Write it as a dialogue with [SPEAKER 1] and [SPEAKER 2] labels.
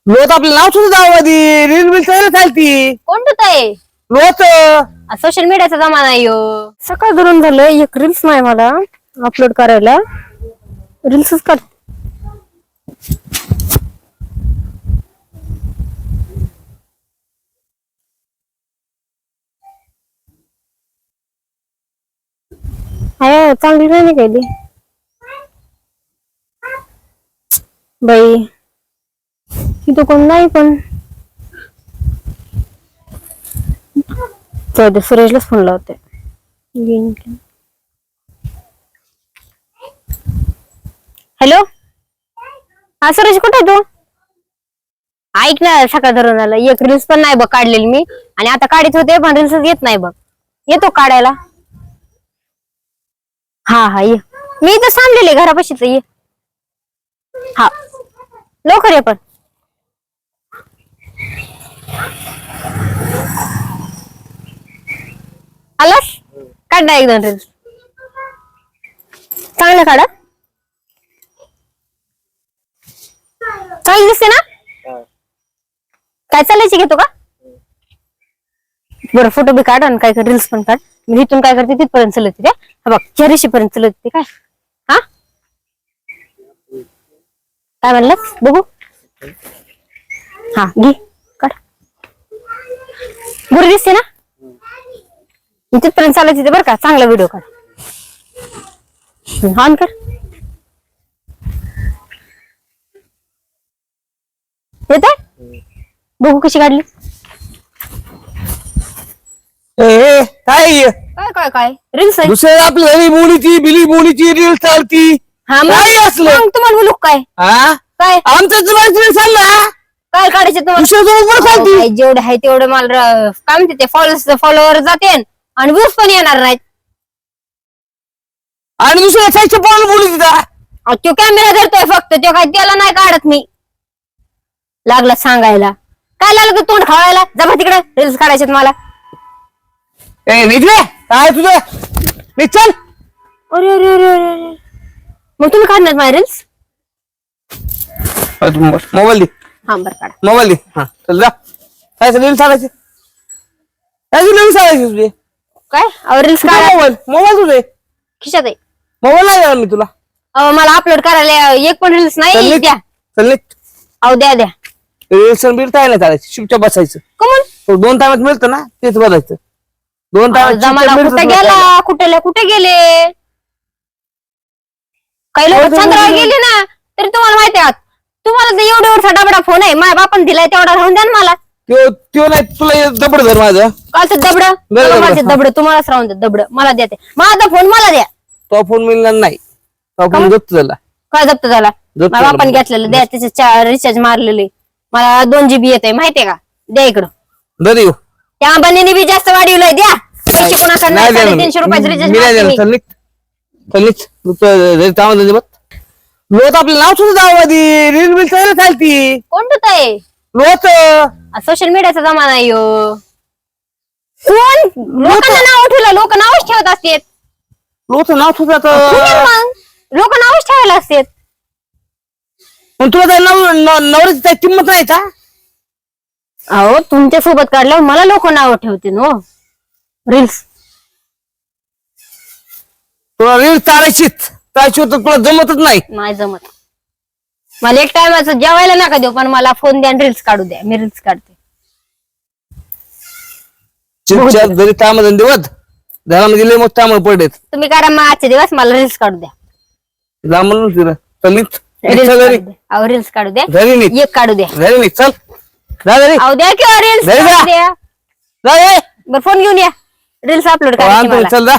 [SPEAKER 1] लोत आपलं नाव सुद्धा दावादी रील बिल चालती
[SPEAKER 2] कोणतं आहे
[SPEAKER 1] लोत
[SPEAKER 2] सोशल मीडियाचा जमाना आहे
[SPEAKER 3] सकाळ धरून झालं एक रील्स नाही मला अपलोड करायला रील्सच कर हाय चांगली नाही केली बाई इथं कोण नाही पण सुरेशलाच फोन लावते
[SPEAKER 2] हॅलो हा सुरेश कुठे तू ऐक ना सकाळ धरून आलं एक रील्स पण नाही बघ काढलेली मी आणि आता काढत होते पण रील्स येत नाही बघ येतो काढायला हा हा ये मी इथं सांगलेले घरापाशीच ये हा लवकर ये पण आलास काढ ना एक दोन रील्स चांगलं काढा चांगली दिसते ना काय चालायची घेतो का बरं फोटो बी काढ आणि काय कर रील्स पण काढ मी इथून काय करते तिथपर्यंत चलत ते हा बघ 400 पर्यंत चलत ते काय हा काय म्हणलास बघू हा घे काढ बरं दिसते ना तिथपर्यंत चालायची ते बरं का चांगला व्हिडिओ काढ ऑन कर येते बघू कशी काढली
[SPEAKER 1] ए काय
[SPEAKER 2] काय काय काय रील्स
[SPEAKER 1] दुसरे आपली हरी बोलीची बिली बोलीची रील चालती
[SPEAKER 2] हा
[SPEAKER 1] काय असलं?
[SPEAKER 2] मग तुम्हाला बोलू काय
[SPEAKER 1] हा
[SPEAKER 2] काय
[SPEAKER 1] आमचं रील चालला
[SPEAKER 2] काय काढायचे
[SPEAKER 1] दुसऱ्या बरोबर चालती
[SPEAKER 2] तुम्हाला जेवढे आहे तेवढे मला काय म्हणते ते फॉलोअर जाते आणि व्ह्यूज पण येणार नाहीत
[SPEAKER 1] आणि दुसऱ्या साईडच्या पाऊल बोली तिथं
[SPEAKER 2] अहो, तो कॅमेरा धरतोय फक्त तो काय त्याला नाही काढत मी लागला सांगायला काय लागलं तोंड खावायला जमा तिकडे रील्स काढायचे मला
[SPEAKER 1] ए निघले काय तुझं निघ चल
[SPEAKER 2] अरे अरे अरे अरे अरे. मग तुम्ही काढणार माझे रील्स
[SPEAKER 1] मोबाईल दे
[SPEAKER 2] हा बरं काढा
[SPEAKER 1] मोबाईल दे हा चल जा काय रील चालायची काय रील चालायची तुझे
[SPEAKER 2] काय रील्स काढा
[SPEAKER 1] मोबाईल मोबाईल तुझे
[SPEAKER 2] खिशात आहे
[SPEAKER 1] मोबाईल नाही देणार मी तुला
[SPEAKER 2] अहो, मला अपलोड करायला एक पण रील्स
[SPEAKER 1] चल
[SPEAKER 2] नाही
[SPEAKER 1] निघ
[SPEAKER 2] द्या
[SPEAKER 1] चल निघ
[SPEAKER 2] अहो द्या द्या
[SPEAKER 1] रील्स बिल काय नाही चालायची शिपच्या बसायचं
[SPEAKER 2] कमून
[SPEAKER 1] तो 2 टायमात मिळतं ना तेच बघायचं 2
[SPEAKER 2] जमाना कुठे गेला कुठे गेले काही लोक चंद्रावर गेले ना तरी तुम्हाला माहिती आहे तुम्हाला तर एवढा एवढा डबडा फोन आहे माझ्या बापान दिलाय तेवढा राहून द्या ना मला
[SPEAKER 1] त्यो नाही तुला दबड धर माझं
[SPEAKER 2] कालचं दबड माझे दबड तुम्हालाच राहून द्या दबड मला द्या ते माझा फोन मला द्या
[SPEAKER 1] तो फोन मिळणार नाही तो फोन जप्त झाला
[SPEAKER 2] काय जप्त झाला
[SPEAKER 1] जप्त
[SPEAKER 2] माझ्या बापान घेतलेलं द्या त्याचे रिचार्ज मारलेले मला 2 GB येत आहे माहितीये का द्या इकडं
[SPEAKER 1] दर येऊ
[SPEAKER 2] त्या अंबानीने बी जास्त वाढवलंय द्या पैसे कोणाकडे नाही 350 रुपयाचं रिचार्ज
[SPEAKER 1] लोत आपलं नाव सुद्धा दावादी रील बिल चालती
[SPEAKER 2] कोणतं आहे
[SPEAKER 1] लोत
[SPEAKER 2] सोशल मीडियाचा जमाना आहे कोण लोकांना नाव ठेवलं लोक नावच ठेवत असतात
[SPEAKER 1] लोत नाव सुद्धा
[SPEAKER 2] लोक नावच ठेवायला असतात
[SPEAKER 1] पण तुला नवऱ्याची काही किंमत नाही का
[SPEAKER 2] अहो तुमच्या सोबत काढल्यावर मला लोक नाव ठेवते नो रील्स
[SPEAKER 1] तुला रील चालायचीच तर तुला जमतच नाही
[SPEAKER 2] जमत मला एक टायमाचं जेवायला नका देऊ पण मला फोन द्या रील्स काढू द्या मी रील्स काढते
[SPEAKER 1] चिपचाप जरी त्यामध्ये देवत घरामध्ये गेले मग त्यामुळे पडेल
[SPEAKER 2] तुम्ही करा मग आजचे दिवस मला रील्स काढू द्या
[SPEAKER 1] जा म्हणून तिला चल
[SPEAKER 2] अहो रील्स काढू द्या
[SPEAKER 1] घरी निघ
[SPEAKER 2] एक काढू द्या
[SPEAKER 1] घरी निघ चल जा घरी
[SPEAKER 2] अहो द्या किंवा रील्स
[SPEAKER 1] घरी जा.
[SPEAKER 2] द्या
[SPEAKER 1] जा ये.
[SPEAKER 2] बरं फोन घेऊन या रील्स अपलोड करा
[SPEAKER 1] चल जा